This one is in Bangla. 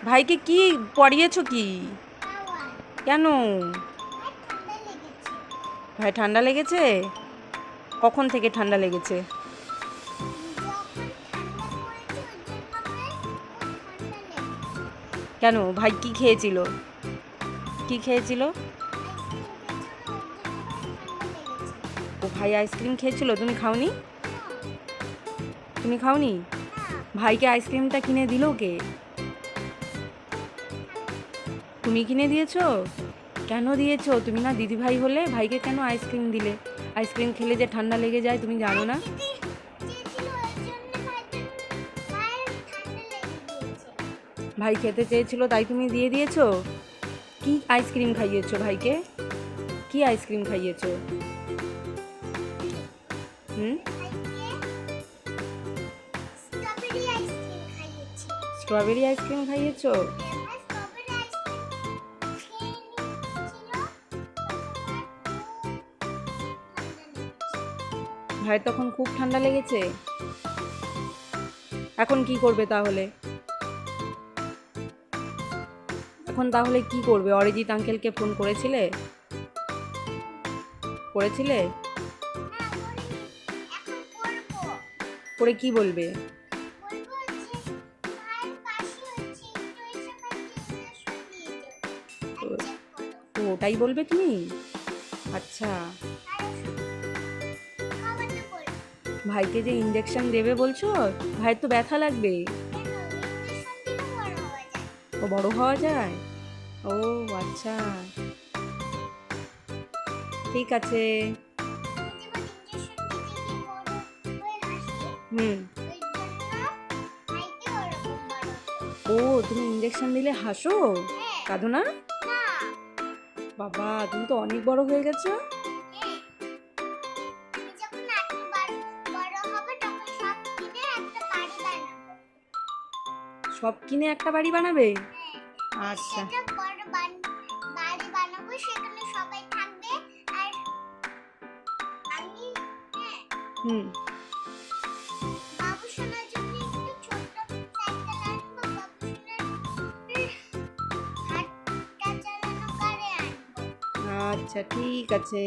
ভাইকে কি পড়িয়েছো কি? কেন? ভাই ঠান্ডা লেগেছে? কখন থেকে ঠান্ডা লেগেছে? কেন ভাই কি খেয়েছিল? কি খেয়েছিল? ও ভাই আইসক্রিম খেয়েছিল, তুমি খাওনি? তুমি খাওনি? ভাইকে আইসক্রিমটা কিনে দিল কে? তুমি কিনে দিয়েছো? কেন দিয়েছো? তুমি না দিদিভাই হলে, ভাইকে কেন আইসক্রিম দিলে? আইসক্রিম খেলে যে ঠান্ডা লেগে যায় তুমি জানো না? ভাই খেতে চেয়েছিল তাই তুমি দিয়ে দিয়েছো? কি আইসক্রিম খাইয়েছো ভাইকে? কি আইসক্রিম খাইয়েছো? হুম? স্ট্রবেরি আইসক্রিম খাইয়েছো? ভাইয়ের তখন খুব ঠান্ডা লেগেছে। এখন কি করবে তাহলে? এখন তাহলে কি করবে? অরিজিৎ আঙ্কেলকে ফোন করেছিলে? করেছিলে? করে কি বলবে? তো ওটাই বলবে তুমি? আচ্ছা। ভাইকে যে ইঞ্জেকশন দেবে বলছো, ভাইয়ের তো ব্যথা লাগবে। ও বড় হওয়া যায়? ও আচ্ছা, ঠিক আছে। হুম। ও তুমি ইঞ্জেকশন দিলে হাসো, কাঁদো না? বাবা তুমি তো অনেক বড় হয়ে গেছো। সব কিনে একটা বাড়ি বানাবে? আচ্ছা। হুম। আচ্ছা ঠিক আছে।